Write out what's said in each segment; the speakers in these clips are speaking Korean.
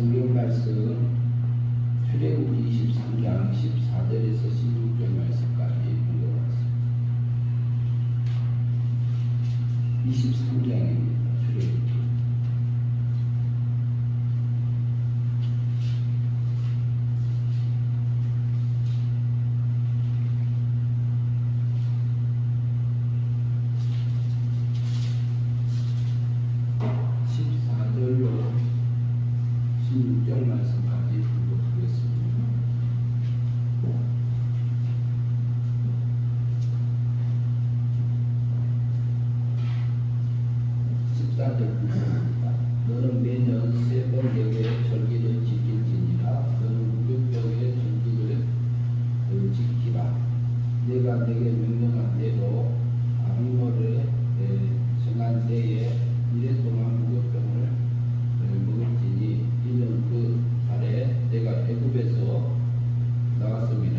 성경 말씀 출애굽 23장 14절에서 16절 말씀까지 읽어봤습니다. 23장입니다. 출애굽. 말씀까지 읽어보겠습니다. 14절입니다. 너는 매년 세 번 내게 절기를 지킬지니라. 너는 무교병의 절기를 지키라. 내가 내게 명령한 대로 아비월에 정한 때에 이래 동안 무교병을 먹을지니 이는 그 달에 내가 애굽에서 나왔습니다.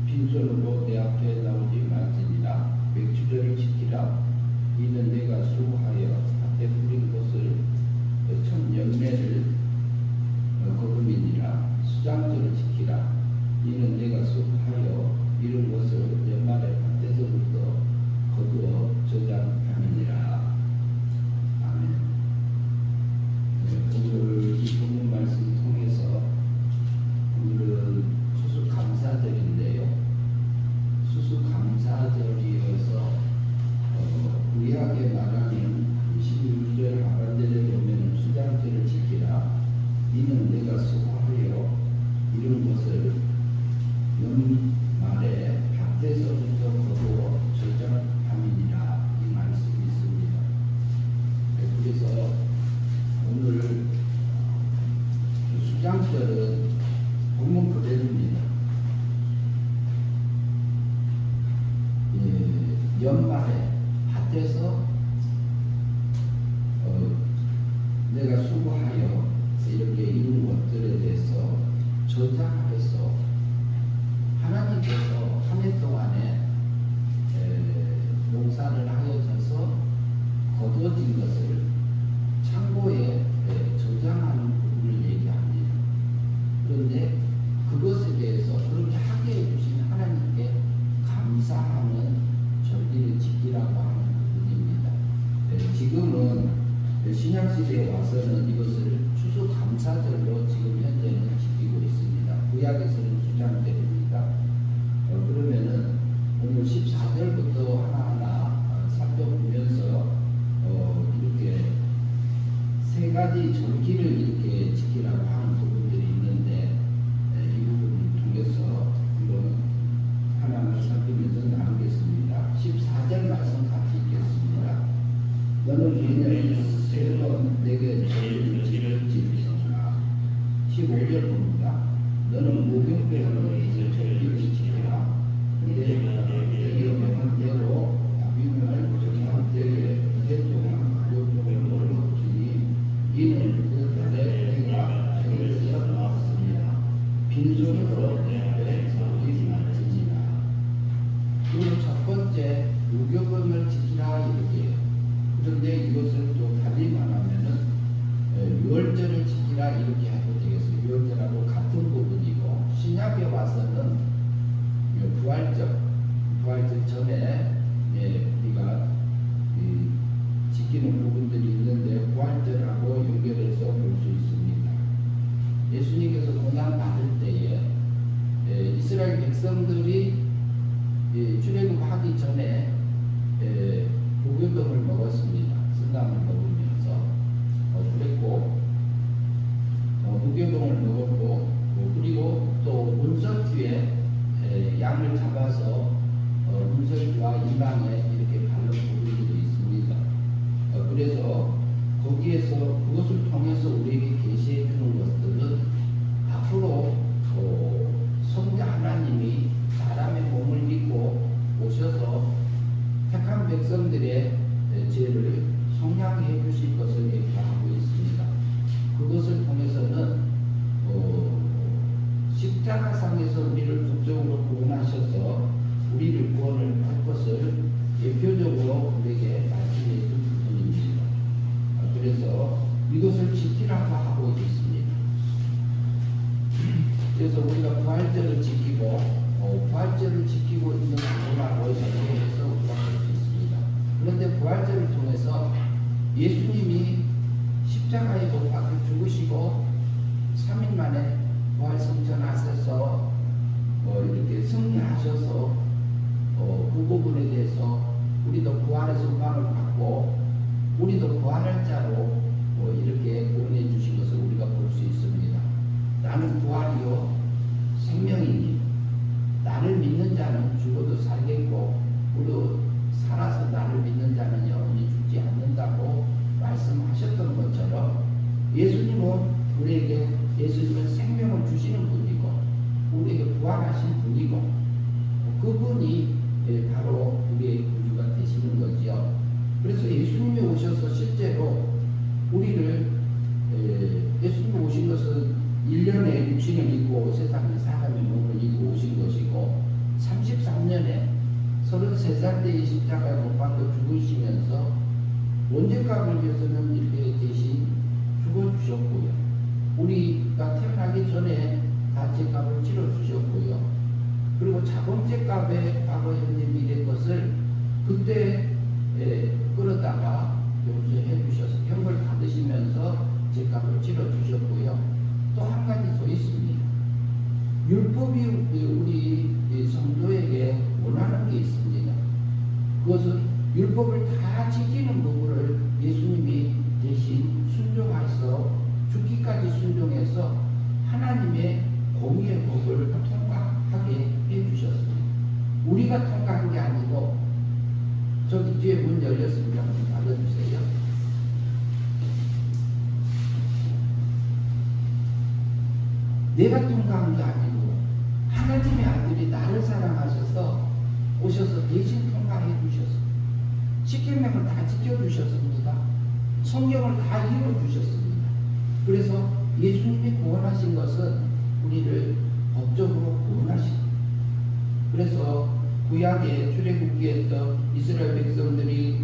빈손으로 내 앞에 나오지 말지니라. 맥주절을 지키라. 이는 내가 수고하여 밭에 뿌린 것을 첫 열매를 거둠이니라. 수장절을 지키라. 이는 내가 수고하여 이룬 것을 연말에 밭에서부터 거두어 저장함이니라. 아멘. 오늘 이 본문 말씀 통해서 오늘은 수수감사절인데요. 수수감사절이어서 구약에 말하는 16절 하반절에 보면 수장절을 지키라. 이는 내가 수고하여 이룬 것을 연말에 밭에서부터 거두어 저장함이니라. 이 말씀이 있습니다. 그래서 오늘 수장절은 본문 그대로입니다. 연말에 밭에서 내가 수고하여 이렇게 이룬 것들에 대해서 저장해서 하나님께서 한 해 동안에 농사를 하여져서 거두어진 것을 창고에 저장하는 부분을 얘기합니다. 그런데 그것에 대해서 그렇게 하게 해주신 하나님께 감사하는 절기를 지키라고 하는 부분입니다. 지금은 신약시대에 와서는 이것을 추수감사절로 지금 현재는 지키고 있습니다. 구약에서는 수장절입니다. 그러면은 오늘 14절부터 하나하나 살펴보면서 이렇게 세 가지 절기를 이렇게 지키라고 하는 부분들이 있는데 이 부분을 통해서 한번 하나하나 살피면서 나누겠습니다. 14절 말씀 같이 읽겠습니다. 너는 매년 세 번 내게 절기를 지키라. 15절 봅니다. 너는 목욕병으로 이제 절기를 지키라. 내가 내게 명한 대로 아비멜 정한 때에 이래 동안 목욕병을 먹지니 이는 그 달에 내가 애굽에서 나왔습니다. 빈손으로 내 앞에 나오지 말지니라. 그리고 첫 번째 무교병을 지키라 이렇게. 그런데 이것을 또 달리 말하면은 유월절을 지키라 이렇게 해도 되겠어요. 유월절하고 같은 부분이고 신약에 와서는 부활절 전에 우리가 지키는 부분들이 있는데 부활절하고 연결해서 볼 수 있습니다. 예수님께서 고난 받을 때에 이스라엘 백성들이 출애굽하기 전에 무교병을 먹었습니다. 쓴감을 먹으면서 그랬고 무교병을 먹었고 그리고 또 문설주에 양을 잡아서 문설주와 이방에 이렇게 바른 부분들이 있습니다. 그래서 거기에서 그것을 통해서 우리에게 계시해 주는 것들은 앞으로 성자 하나님이 사람의 몸을 입고 오셔서 택한 백성들의 죄를 속량해 주실 것을 얘기하고 있습니다. 그것을 통해서는 십자가상에서 우리를 극적으로 구원하셔서 우리를 구원을 할 것을 예표적으로 우리에게 말씀해 준 부분입니다. 그래서 이것을 지키라고 하고 있습니다. 그래서 우리가 부활절을 지키고 부활절을 지키고 있는 구나로 정리해서 우리가 볼 수 있습니다. 그런데 부활절을 통해서 예수님이 십자가에 못 박혀 죽으시고 3일 만에 부활성천하셔서 이렇게 승리하셔서 그 부분에 대해서 우리도 부활의 소망을 받고 우리도 부활할 자로 이렇게 구원해 주신 것을 우리가 볼 수 있습니다. 나는 부활이요 생명이니 나를 믿는 자는 죽어도 살겠고 우리도 살아서 나를 믿는 자는 영원히 죽지 않는다고 말씀하셨던 것처럼 예수님은 생명을 주시는 분이고 우리에게 부활하신 분이고 그분이 바로 우리의 구주가 되시는 거지요. 그래서 예수님이 오셔서 실제로 우리를 예수님이 오신 것은 1년에 육신을 입고 세상에 사람의 몸을 입고 오신 것이고 33년에 33살 때의 십자가에 못 박혀 죽으시면서 원죄값을 위해서는 이렇게 대신 죽어주셨고요. 우리가 태어나기 전에 다 죄값을 치러주셨고요. 그리고 자본죄값의 과거 현재 미래 것을 그때 끌어다가 용서해 주셔서 형벌 받으시면서 죄값을 치러주셨고요. 또 한 가지 더 있습니다. 율법이 우리 성도에게 원하는 게 있습니다. 그것은 율법을 다 지키는 부분을 예수님이 대신 순종하셔서 죽기까지 순종해서 하나님의 공의의 법을 통과하게 해주셨습니다. 우리가 통과한 게 아니고 저기 뒤에 문 열렸습니다. 닫아주세요. 내가 통과한 게 아니고 하나님의 아들이 나를 사랑하셔서 오셔서 대신 통과해 주셨습니다. 십계명을 다 지켜주셨습니다. 성경을 다 읽어주셨습니다. 그래서 예수님이 구원하신 것은 우리를 법적으로 구원하십니다. 그래서 구약의 출애굽기에서 이스라엘 백성들이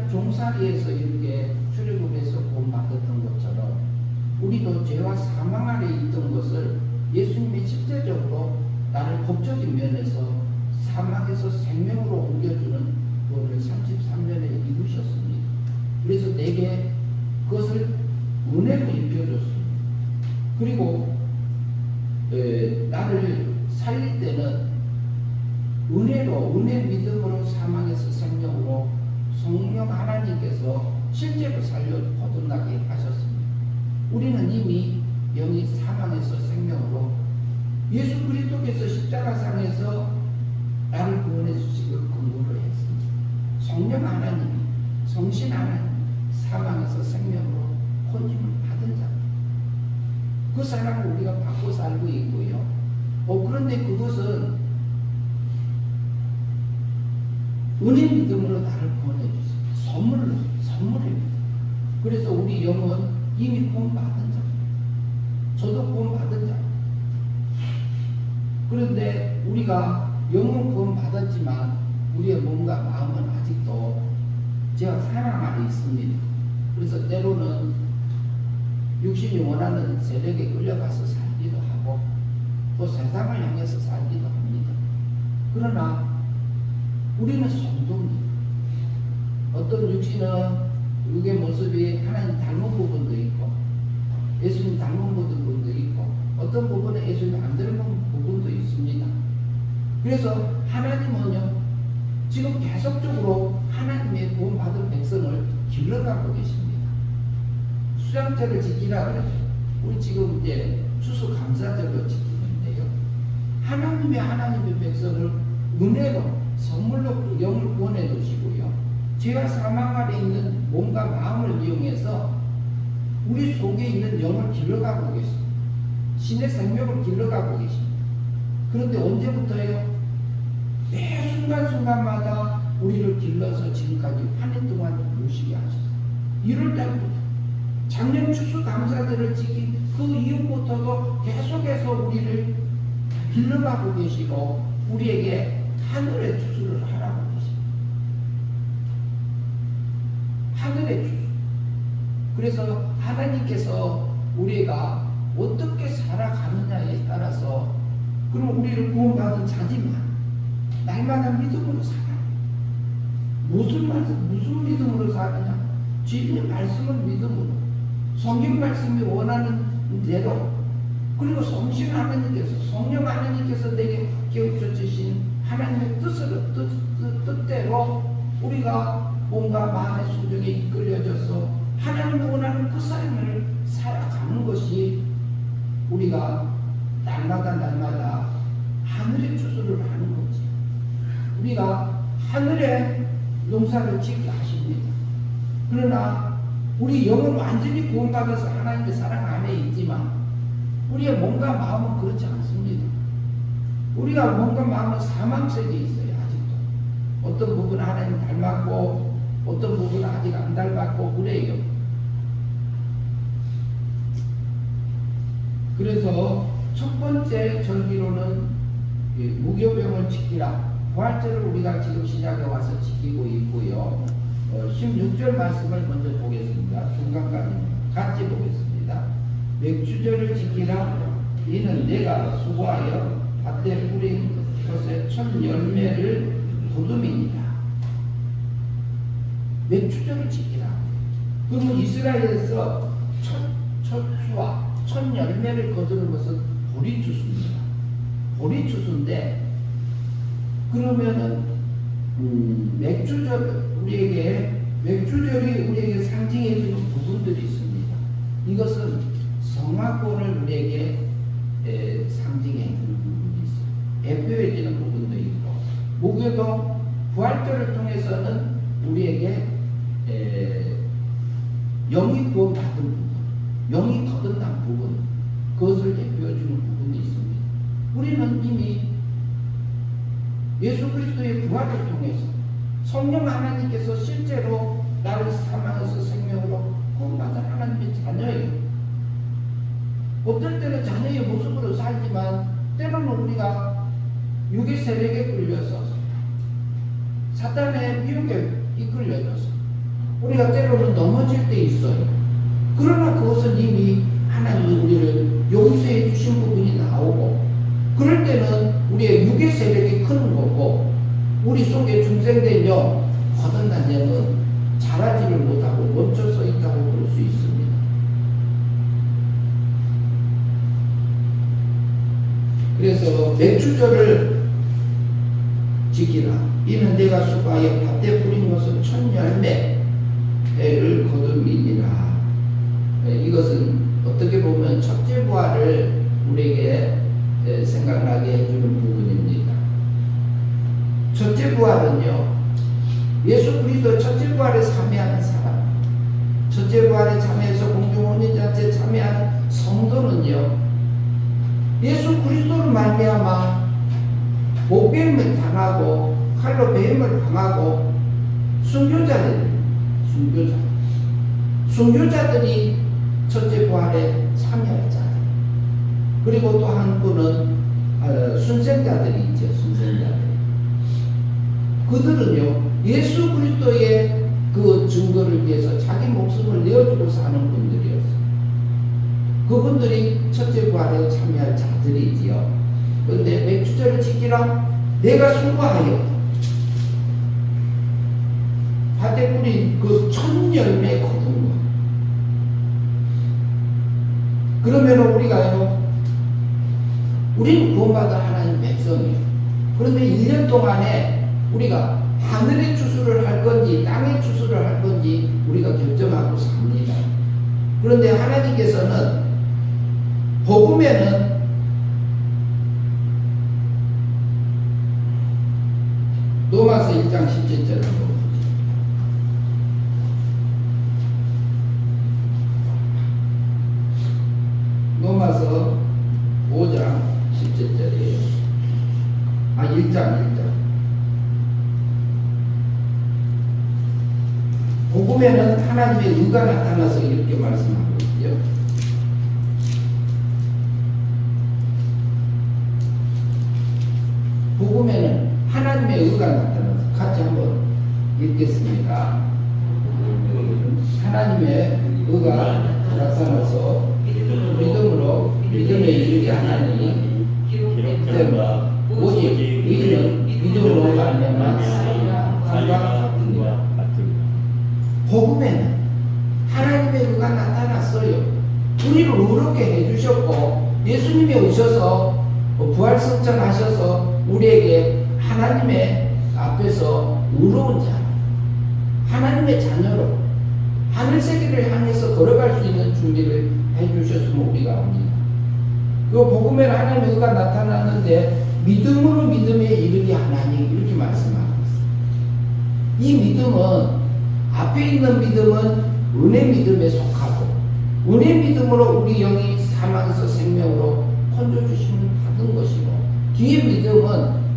종살이에서 이렇게 출애굽해서 구원받았던 것처럼 우리도 죄와 사망 아래 있던 것을 예수님이 실제적으로 나를 법적인 면에서 사망에서 생명으로 옮겨주는 구원을 33년에 이루셨습니다. 그래서 내게 그것을 은혜로 입혀줬습니다. 그리고 나를 살릴 때는 은혜 믿음으로 사망에서 생명으로 성령 하나님께서 실제로 살려 거듭나게 하셨습니다. 우리는 이미 영이 사망에서 생명으로 예수 그리스도께서 십자가상에서 나를 구원해 주시고 근거를 했습니다. 성령 하나님이 성신 하나님 사망에서 생명으로 혼임을 받은 자 그 사랑을 우리가 받고 살고 있고요. 그런데 그것은 은혜 믿음으로 나를 구원해 주세요. 선물입니다. 그래서 우리 영은 이미 구원받은 자. 저도 구원받은 자. 그런데 우리가 영은 구원받았지만 우리의 몸과 마음은 아직도 죄와 사랑 아래 있습니다. 그래서 때로는 육신이 원하는 세력에 끌려가서 살기도 하고 또 세상을 향해서 살기도 합니다. 그러나 우리는 성도입니다. 어떤 육신은 육의 모습이 하나님 닮은 부분도 있고 예수님 닮은 부분도 있고 어떤 부분에 예수님 안 닮은 부분도 있습니다. 그래서 하나님은요 지금 계속적으로 하나님의 구원받은 백성을 길러가고 계십니다. 수장절을 지키라 그랬죠. 우리 지금 이제 추수감사절을 지키는데요. 하나님의 백성을 은혜로 선물로 영을 구원해 주시고요. 죄와 사망 아래 있는 몸과 마음을 이용해서 우리 속에 있는 영을 길러가고 계십니다. 신의 생명을 길러가고 계십니다. 그런데 언제부터요? 매 순간순간마다 우리를 길러서 지금까지 8년 동안 모시게 하셨어요. 1월달부터 작년 추수감사절을 지킨 그 이후부터도 계속해서 우리를 길러가고 계시고 우리에게 하늘의 추수를 하라고 계십니다. 하늘의 추수. 그래서 하나님께서 우리가 어떻게 살아가느냐에 따라서 그럼 우리를 구원받은 자지만 날마다 믿음으로 살아. 무슨 믿음으로 사느냐? 주님의 말씀을 믿음으로, 성경 말씀이 원하는 대로, 그리고 성신 하나님께서, 성령 하나님께서 내게 깨우쳐 주신 하나님의 뜻대로 우리가 몸과 마음의 순종에 이끌려져서 하나님이 원하는 그 삶을 살아가는 것이 우리가 날마다 하늘의 추수를 하는 거지. 우리가 하늘의 농사를 짓게 하십니다. 그러나 우리 영은 완전히 구원받아서 하나님의 사랑 안에 있지만 우리의 몸과 마음은 그렇지 않습니다. 우리가 몸과 마음은 사망 세계에 있어요. 아직도 어떤 부분은 하나님 닮았고 어떤 부분은 아직 안 닮았고 그래요. 그래서 첫 번째 절기로는 무교병을 지키라. 부활절을 우리가 지금 시작해 와서 지키고 있고요. 16절 말씀을 먼저 보겠습니다. 중간까지 같이 보겠습니다. 맥주절을 지키라. 이는 내가 수고하여 밭에 뿌린 것의 첫 열매를 거둠이니라. 맥주절을 지키라. 그러면 이스라엘에서 첫 수와 첫 열매를 거두는 것은 보리추수입니다. 보리추수인데 그러면은 맥주절이 우리에게 상징해 주는 부분들이 있습니다. 이것은 성화권을 우리에게 상징해 주는 부분이 있어요. 대표해 주는 부분도 있고, 무교도 부활절을 통해서는 우리에게 영이 구원받은 부분, 영이 거듭난 부분, 그것을 대표해 주는 부분이 있습니다. 우리는 이미 예수 그리스도의 부활을 통해서 성령 하나님께서 실제로 나를 사망에서 생명으로 구원받은 하나님의 자녀예요. 어떨 때는 자녀의 모습으로 살지만 때로는 우리가 육의 세력에 끌려서 사탄의 미혹에 이끌려져서 우리가 때로는 넘어질 때 있어요. 그러나 그것은 이미 하나님이 우리를 용서해 주신 부분이 나오고, 그럴 때는 우리의 육의 세력이 크는 거고 우리 속에 중생된 영, 거듭난 영은 자라지를 못하고 멈춰서 있다고 볼 수 있습니다. 그래서 맥주절을 지키라. 이는 내가 수고하여 밭에 뿌린 것은 첫 열매를 거둠이니라. 이것은 어떻게 보면 첫째 부활을 우리에게 생각나게 해주는 부분입니다. 첫째 부활은요, 예수 그리스도 첫째 부활에 참여하는 사람, 첫째 부활에 참여해서 공중혼인잔치에 참여하는 성도는요, 예수 그리스도를 말미암아 목베임을 당하고 칼로 베임을 당하고 순교자들이 첫째 부활에 참여할 자들, 그리고 또 한 분은 순생자들이 있죠. 순생자들. 그들은요, 예수 그리스도의 그 증거를 위해서 자기 목숨을 내어주고 사는 분들이었어요. 그분들이 첫째 부활에 참여할 자들이지요. 그런데 맥주절을 지키라. 내가 수고하여 밭에 뿌린 그 첫 열매 거둔 것. 그러면 우리가요, 우리는 구원받은 하나님 백성이에요. 그런데 1년 동안에 우리가 하늘의 추수를 할 건지 땅의 추수를 할 건지 우리가 결정하고 삽니다. 그런데 하나님께서는 복음에는 로마서 1장 17절을 보죠. 로마서 5장 17절이에요. 1장. 복음에는 하나님의 의가 나타나서 이렇게 말씀하고 있죠. 복음에는 하나님의 의가 나타나서, 같이 한번 읽겠습니다. 하나님의 의가 나타나서 믿음으로 하나니 기록된바 오직 우리는 믿음으로 말미암아 사리와 같으니라. 복음에는 하나님의 의가 나타났어요. 우리를 의롭게 해주셨고 예수님이 오셔서 부활승천하셔서 우리에게 하나님의 앞에서 의로운 자, 하나님의 자녀로 하늘세계를 향해서 걸어갈 수 있는 준비를 해주셨으면 우리가 합니다. 그 복음에는 하나님의 의가 나타났는데 믿음으로 믿음에 이르게 하나니 이렇게 말씀하고 있습니다. 이 믿음은 앞에 있는 믿음은 은혜 믿음에 속하고 은혜 믿음으로 우리 영이 사망에서 생명으로 건져주심을 받은 것이고 뒤에 믿음은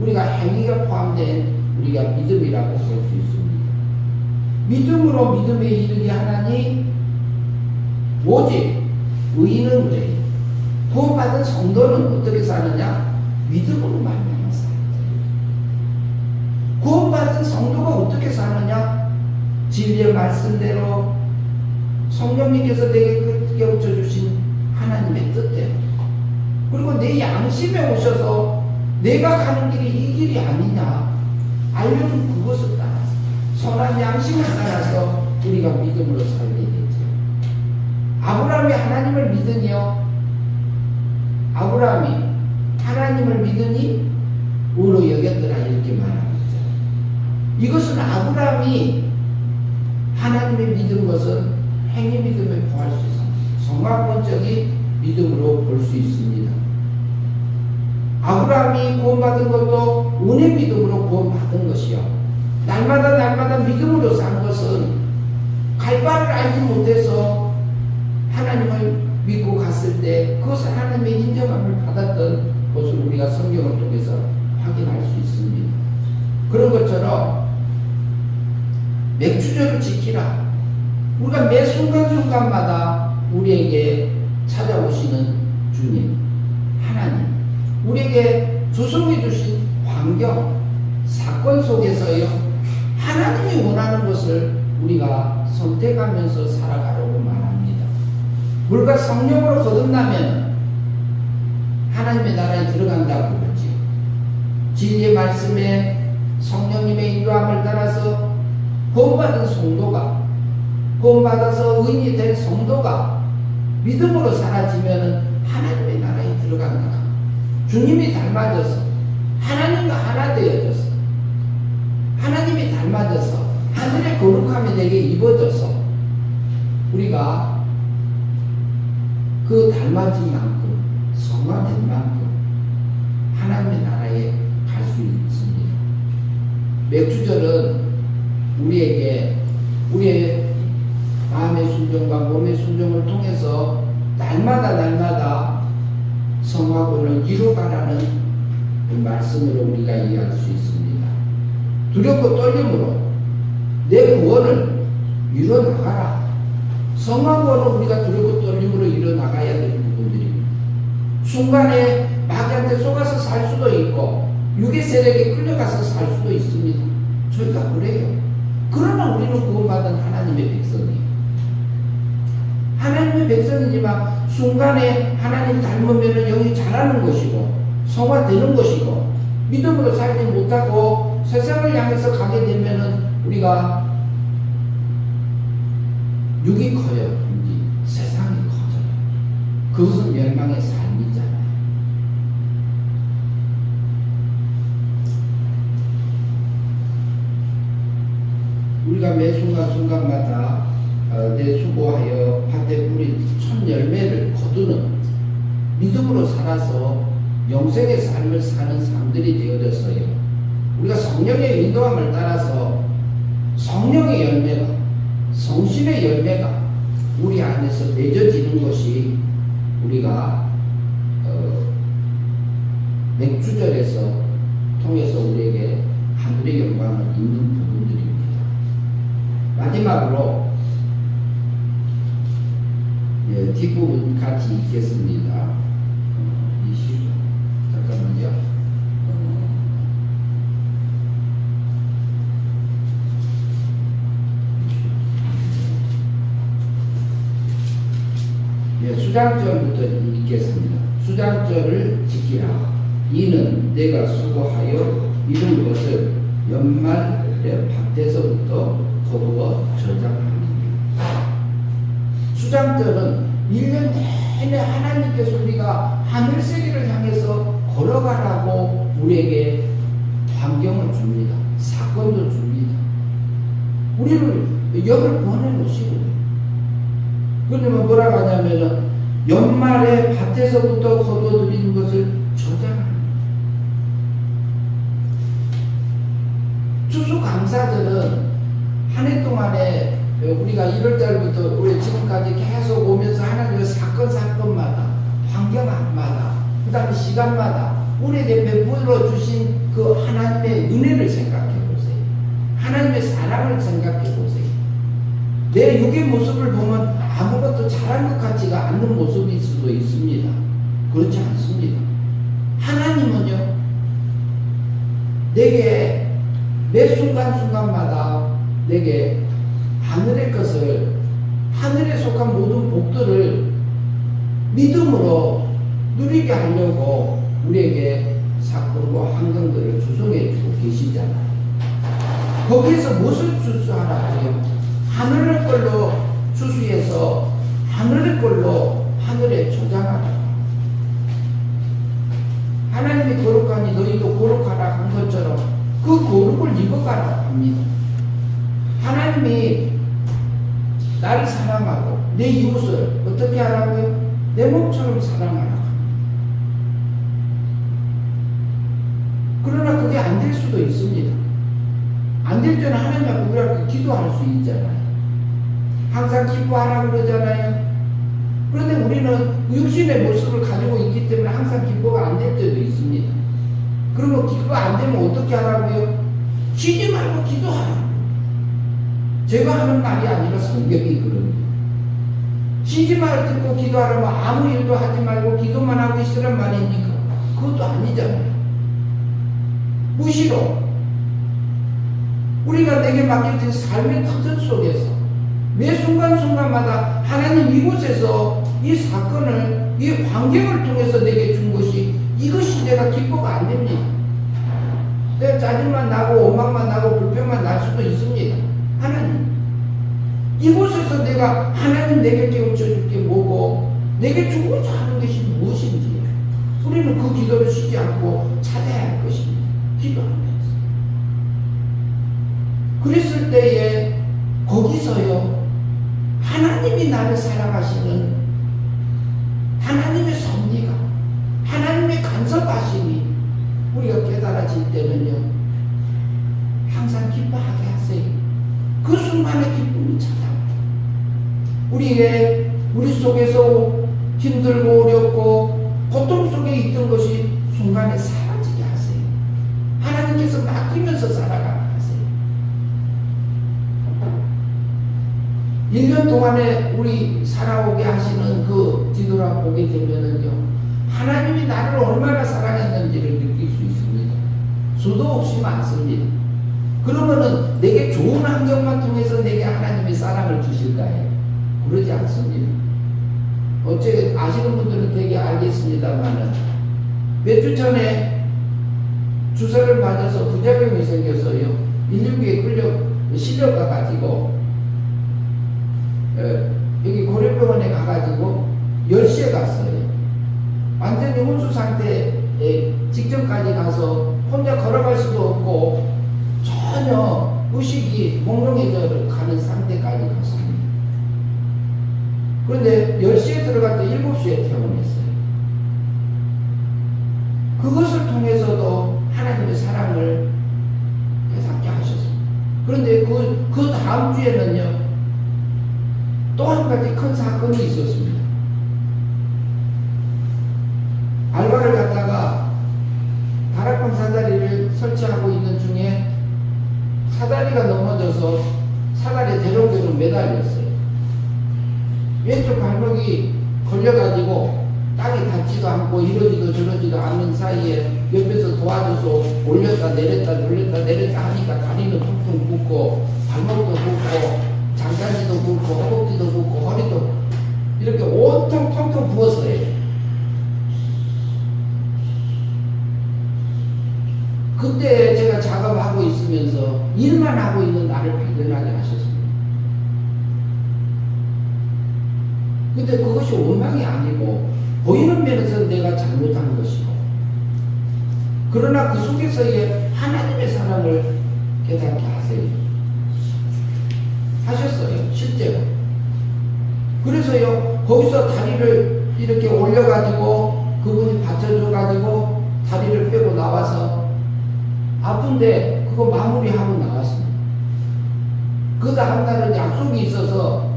우리가 행위가 포함된 우리가 믿음이라고 볼 수 있습니다. 믿음으로 믿음에 이르게 하나니 오직 의인은 그래. 구원받은 성도는 어떻게 사느냐? 믿음으로 말미암아 사는 거예요. 구원받은 성도가 어떻게 사느냐? 진리의 말씀대로 성령님께서 내게 깨우쳐 주신 하나님의 뜻대로 그리고 내 양심에 오셔서 내가 가는 길이 이 길이 아니냐 알려준 그것을 따라서 선한 양심을 따라서 우리가 믿음으로 살게 되죠. 아브라함이 하나님을 믿으니요 아브라함이 하나님을 믿으니 의로 여겼더라 이렇게 말합니다. 이것은 아브라함이 하나님의 믿은 것은 행위 믿음에 포함할 수 있습니다. 성화권적인 믿음으로 볼 수 있습니다. 아브라함이 구원받은 것도 은혜 믿음으로 구원받은 것이요. 날마다 믿음으로 산 것은 갈 바를 알지 못해서 하나님을 믿고 갔을 때 그것을 하나님의 인정함을 받았던 것을 우리가 성경을 통해서 확인할 수 있습니다. 그런 것처럼 맥주절을 지키라. 우리가 매 순간순간마다 우리에게 찾아오시는 주님, 하나님, 우리에게 조성해 주신 환경, 사건 속에서요, 하나님이 원하는 것을 우리가 선택하면서 살아가려고 말합니다. 물과 성령으로 거듭나면 하나님의 나라에 들어간다고 그러죠. 진리의 말씀에 성령님의 인도함을 따라서 구원받은 성도가 구원받아서 의인이 된 성도가 믿음으로 사라지면 하나님의 나라에 들어간다. 주님이 닮아져서 하나님과 하나 되어져서 하나님이 닮아져서 하늘의 거룩함이 내게 입어져서 우리가 그 닮아진 만큼 성화된 만큼 하나님의 나라에 갈 수 있습니다. 맥주절은 우리에게 우리의 마음의 순종과 몸의 순종을 통해서 날마다 성화권을 이루어가라는 말씀으로 우리가 이해할 수 있습니다. 두렵고 떨림으로 내 구원을 이뤄나가라. 성화권은 우리가 두렵고 떨림으로 이뤄나가야 될 부분들입니다. 순간에 마귀한테 속아서 살 수도 있고 육의 세력에 끌려가서 살 수도 있습니다. 저희가 그래요. 그러나 우리는 구원받은 하나님의 백성이에요. 하나님의 백성이지만 순간에 하나님 닮으면 영이 자라는 것이고 성화되는 것이고 믿음으로 살지 못하고 세상을 향해서 가게 되면 우리가 육이 커요. 세상이 커져요. 그것은 멸망의 삶이잖아요. 우리가 매 순간순간마다 내 수고하여 밭에 뿌린 첫 열매를 거두는 믿음으로 살아서 영생의 삶을 사는 사람들이 되어졌어요. 우리가 성령의 인도함을 따라서 성령의 열매가 성신의 열매가 우리 안에서 맺어지는 것이 우리가 맥주절에서 통해서 우리에게 하늘의 영광을 입는 부분들입니다. 마지막으로 뒷부분 같이 읽겠습니다. 잠깐만요. 예, 수장절부터 읽겠습니다. 수장절을 지키라. 이는 내가 수고하여 이룬 것을 연말의 밭에서부터 거두어 저장하니라. 수장절은 1년 내내 하나님께서 우리가 하늘세계를 향해서 걸어가라고 우리에게 환경을 줍니다. 사건도 줍니다. 우리를 여기 보내놓으시고, 그러면 뭐라고 하냐면은 연말에 밭에서부터 거두어들이는 것을 저장합니다. 추수감사절은 한 해 동안에 우리가 1월달부터 우리 지금까지 계속 오면서 하나님의 사건마다 환경마다 그 다음에 시간마다 우리에게 베풀어 주신 그 하나님의 은혜를 생각해 보세요. 하나님의 사랑을 생각해 보세요. 내 육의 모습을 보면 아무것도 잘한 것 같지가 않는 모습일 수도 있습니다. 그렇지 않습니다. 하나님은요, 내게 매 순간순간마다 내게 하늘의 것을, 하늘에 속한 모든 복들을 믿음으로 누리게 하려고 우리에게 사건과 환경들을 조성해 주고 계시잖아요. 거기에서 무엇을 추수하라고요? 하늘의 걸로 추수해서 하늘의 걸로 하늘에 저장하라. 하나님이 거룩하니 너희도 거룩하라 한 것처럼 그 거룩을 입어가라 합니다. 하나님이 나를 사랑하고 내 이웃을 어떻게 하라고요? 내 몸처럼 사랑하라. 그러나 그게 안 될 수도 있습니다. 안 될 때는 하나님 앞에 우리가 기도할 수 있잖아요. 항상 기뻐하라고 그러잖아요. 그런데 우리는 육신의 모습을 가지고 있기 때문에 항상 기뻐가 안 될 때도 있습니다. 그러면 기뻐 안 되면 어떻게 하라고요? 쉬지 말고 기도하라. 제가 하는 말이 아니라 성경이 그럽니다. 쉬지 말고 기도하라면 아무 일도 하지 말고 기도만 하고 있으란 말입니까? 그것도 아니잖아요. 무시로 우리가 내게 맡겨진 삶의 터전 속에서 매 순간순간마다 하나님 이곳에서 이 사건을, 이 환경을 통해서 내게 준 것이, 이것이 내가 기뻐가 안 됩니다. 내가 짜증만 나고 원망만 나고 불평만 날 수도 있습니다. 하나님, 이곳에서 내가 하나님 내게 깨우쳐 줄 게 뭐고 내게 주고자 하는 것이 무엇인지 우리는 그 기도를 쉬지 않고 찾아야 할 것입니다. 기도하면서. 그랬을 때에 거기서요, 하나님이 나를 사랑하시는 하나님의 섭리가, 하나님의 간섭하심이 우리가 깨달아질 때는요, 항상 기뻐하게 하세요. 그 순간의 기쁨이 찾아와요. 우리 속에서 힘들고 어렵고 고통 속에 있던 것이 순간에 사라지게 하세요. 하나님께서 맡기면서 살아가게 하세요. 1년 동안에 우리 살아오게 하시는 그 뒤돌아보게 되면은요, 하나님이 나를 얼마나 사랑했는지를 느낄 수 있습니다. 수도 없이 많습니다. 그러면은 내게 좋은 환경만 통해서 내게 하나님의 사랑을 주실까요? 그러지 않습니다. 어째 아시는 분들은 되게 알겠습니다만은 몇 주 전에 주사를 맞아서 부작용이 생겨서요, 119에 실려가가지고 여기 고려병원에 가가지고 10시에 갔어요. 완전히 혼수 상태에 직전까지 가서 혼자 걸어갈 수도 없고 전혀 의식이 몽롱해져 가는 상태까지 갔습니다. 그런데 10시에 들어갈 때 7시에 퇴원했어요. 그것을 통해서도 하나님의 사랑을 깨닫게 하셨어요. 그런데 그 다음 주에는요, 또 한 가지 큰 사건이 있었습니다. 알바를 갔다가 다락방 사다리를 설치하고 있는 중에 사다리가 넘어져서 사다리에 대롱대롱 매달렸어요. 왼쪽 발목이 걸려가지고 땅에 닿지도 않고 이러지도 저러지도 않는 사이에 옆에서 도와줘서 올렸다 내렸다 하니까 다리는 퉁퉁 붓고 발목도 붓고 장단지도 붓고 허벅지도 붓고 허리도 이렇게 온통 있으면서 일만 하고 있는 나를 발견하게 하셨습니다. 근데 그것이 원망이 아니고 보이는 면에서 내가 잘못한 것이고, 그러나 그 속에서의 하나님의 사랑을 깨닫게 하세요. 하셨어요, 실제로. 그래서요, 거기서 다리를 이렇게 올려가지고 그분이 받쳐줘가지고 다리를 빼고 나와서 아픈데 그거 마무리하고 나왔습니다. 그 다음날은 약속이 있어서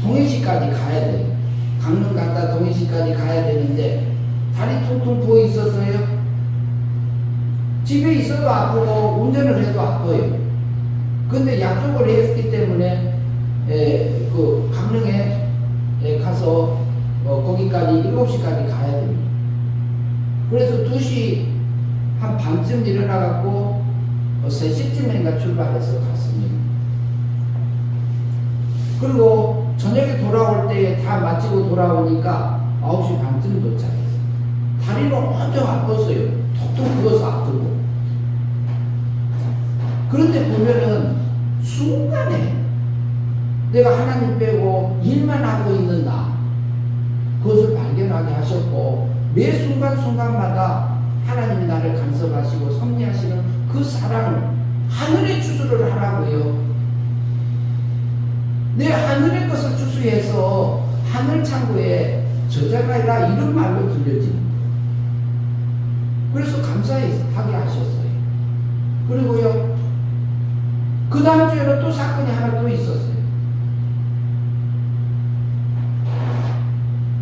동해시까지 가야 돼요. 강릉 갔다 동해시까지 가야 되는데 다리 퉁퉁 부어 있었어요. 집에 있어도 아프고 운전을 해도 아파요. 근데 약속을 했기 때문에 그 강릉에 가서 거기까지 7시까지 가야 됩니다. 그래서 2시 한 반쯤 일어나갖고 3시쯤인가 출발해서 갔습니다. 그리고 저녁에 돌아올 때 다 마치고 돌아오니까 9시 반쯤 도착했어요. 다리는 엄청 아팠어요. 톡톡 부어서 아프고. 그런데 보면은 순간에 내가 하나님 빼고 일만 하고 있는 나, 그것을 발견하게 하셨고, 매 순간순간마다 하나님이 나를 간섭하시고 섭리하시는 그 사랑을 하늘에 추수를 하라고요. 내 하늘의 것을 추수해서 하늘 창고에 저장하라, 이런 말로 들려지는 거예요. 그래서 감사하게 하셨어요. 그리고요, 그 다음 주에는 또 사건이 하나 또 있었어요.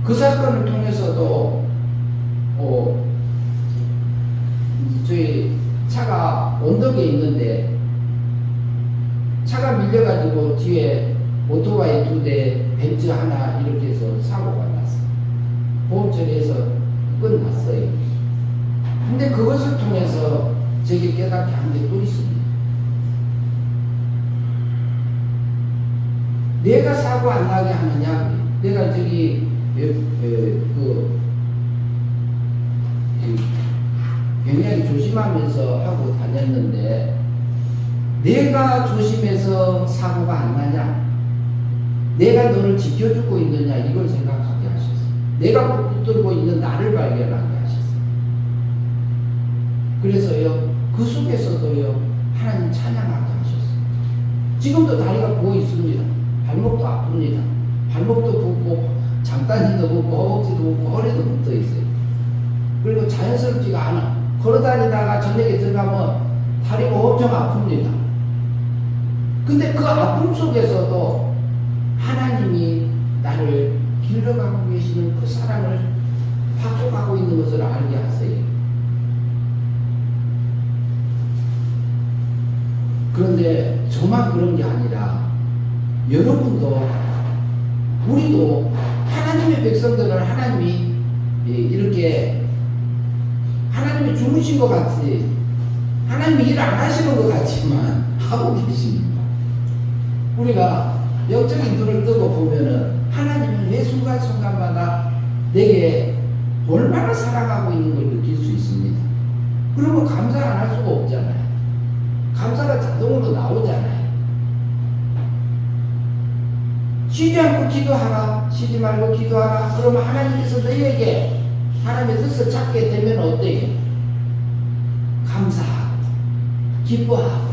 그 사건을 통해서도 저희 차가 언덕에 있는데 차가 밀려가지고 뒤에 오토바이 2대, 벤츠 하나 이렇게 해서 사고가 났어요. 보험 처리해서 끝났어요. 근데 그것을 통해서 제게 깨닫게 한 게 또 있습니다. 내가 사고 안 나게 하느냐? 내가 저기 굉장히 조심하면서 하고 다녔는데, 내가 조심해서 사고가 안 나냐? 내가 너를 지켜주고 있느냐? 이걸 생각하게 하셨어요. 내가 붙들고 있는 나를 발견하게 하셨어요. 그래서요, 그 속에서도요, 하나님 찬양하게 하셨어요. 지금도 다리가 부어 있습니다. 발목도 아픕니다. 발목도 붓고 장단지도 붓고 허벅지도 붓고 허리도 붙어 있어요. 그리고 자연스럽지가 않아. 걸어다니다가 저녁에 들어가면 다리가 엄청 아픕니다. 근데 그 아픔 속에서도 하나님이 나를 길러가고 계시는 그 사랑을 파악하고 있는 것을 알게 하세요. 그런데 저만 그런 게 아니라 여러분도, 우리도 하나님의 백성들은 하나님이 이렇게 하나님이 주무신 것 같이, 하나님이 일 안 하시는 것 같지만 하고 계십니다. 우리가 영적인 눈을 뜨고 보면은 하나님은 매 순간순간마다 내게 얼마나 사랑하고 있는 걸 느낄 수 있습니다. 그러면 감사 안 할 수가 없잖아요. 감사가 자동으로 나오잖아요. 쉬지 않고 기도하라, 쉬지 말고 기도하라. 그러면 하나님께서 너희에게 하나님의 뜻을 찾게 되면 어때요? 감사하고 기뻐하고,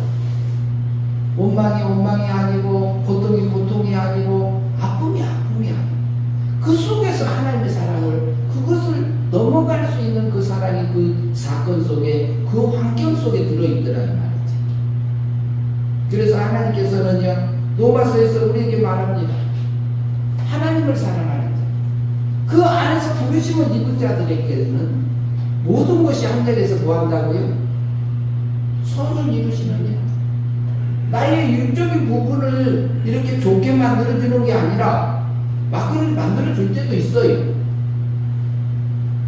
원망이 원망이 아니고 고통이 고통이 아니고 아픔이 아픔이 아니고, 그 속에서 하나님의 사랑을, 그것을 넘어갈 수 있는 그 사랑이 그 사건 속에, 그 환경 속에 들어있더라는 말이죠. 그래서 하나님께서는요, 로마서에서 우리에게 말합니다. 하나님을 사랑하는 자, 그 안에서 부르심을 입은 자들에게는 모든 것이 한자리에서 뭐한다고요? 선을 이루시느냐. 나의 육적인 부분을 이렇게 좋게 만들어주는 게 아니라 막 만들어줄 때도 있어요.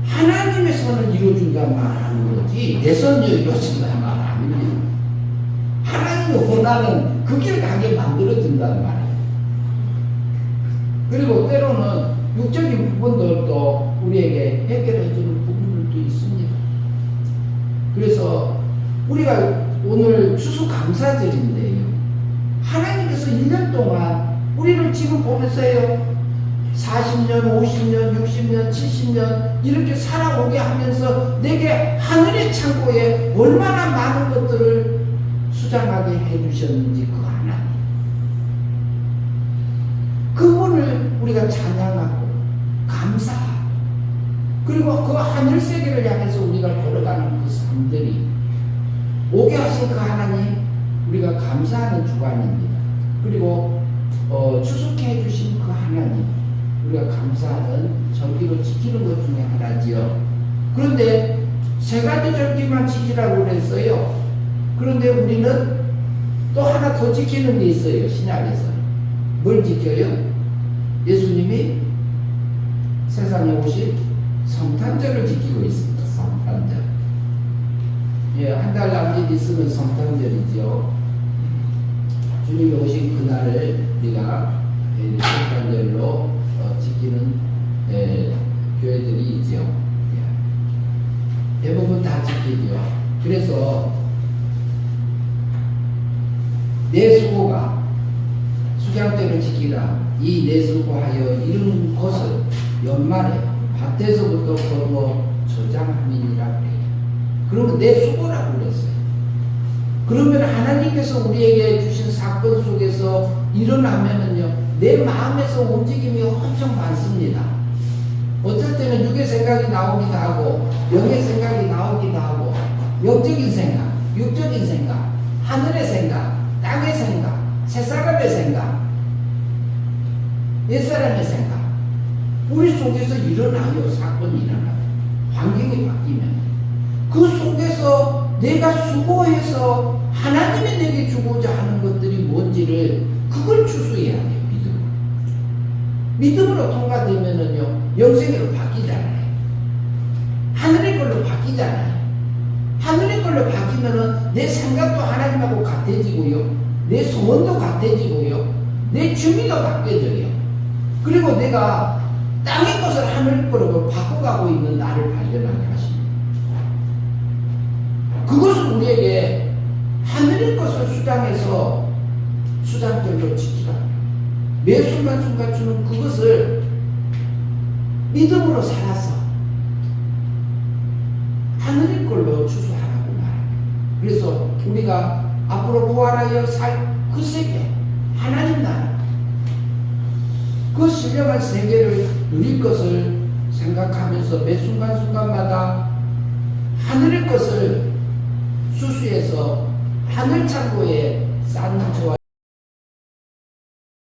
하나님의 선을 이루어준다는 말 하는 거지, 내 선을 이루어준다는 말 아닙니다. 하나님이 원하는 그 길 가게 만들어준다는 말이에요. 그리고 때로는 육적인 부분들도 우리에게 해결해주는 부분들도 있습니다. 그래서 우리가 오늘 추수감사절인데요. 하나님께서 1년 동안 우리를 지금 보면서요. 40년, 50년, 60년, 70년 이렇게 살아오게 하면서 내게 하늘의 창고에 얼마나 많은 것들을 수장하게 해주셨는지 그 하나님. 그분을 우리가 찬양하고 감사하고 그리고 그 하늘 세계를 향해서 우리가 걸어가는 그 삶들이 오게 하신 그 하나님 우리가 감사하는 주간입니다. 그리고 추수케 해주신 그 하나님 우리가 감사하는 절기로 지키는 것 중에 하나지요. 그런데 세 가지 절기만 지키라고 그랬어요. 그런데 우리는 또 하나 더 지키는 게 있어요. 신약에서. 뭘 지켜요? 예수님이 세상에 오신 성탄절을 지키고 있습니다. 성탄절. 예, 한 달 남짓 있으면 성탄절이죠. 주님이 오신 그날을 우리가 성탄절로 지키는 교회들이 있죠. 대부분 다 지키죠. 그래서 내 수고가 수장절을 지키라. 이 내 수고하여 이런 것을 연말에 밭에서부터 거두어 저장함이니라 그래요. 그러면 내 수고라고 그랬어요. 그러면 하나님께서 우리에게 주신 사건 속에서 일어나면은요, 내 마음에서 움직임이 엄청 많습니다. 어쩔 때는 육의 생각이 나오기도 하고, 영의 생각이 나오기도 하고, 영적인 생각, 육적인 생각, 하늘의 생각, 땅의 생각, 새사람의 생각, 옛사람의 생각, 우리 속에서 일어나요. 사건이 일어나요. 환경이 바뀌면 그 속에서 내가 수고해서 하나님이 내게 주고자 하는 것들이 뭔지를 그걸 추수해야 돼요. 믿음으로 통과되면은요, 영생으로 바뀌잖아요. 하늘의 걸로 바뀌잖아요. 하늘의 걸로 바뀌면은 내 생각도 하나님하고 같아지고요, 내 소원도 같아지고요, 내 취미도 바뀌어져요. 그리고 내가 땅의 것을 하늘 거로 바꿔가고 있는 나를 발견하게 하십니다. 그것을 우리에게 하늘의 것을 수장해서 수장절로 지키라. 매 순간순간 주는 그것을 믿음으로 살아서 하늘의 걸로 추수하라고 말합니다. 그래서 우리가 앞으로 부활하여 살 그 세계, 하나님 나라, 그 신령한 세계를 누릴 것을 생각하면서 매 순간순간마다 하늘의 것을 수수해서 하늘 창고에 쌓는 저와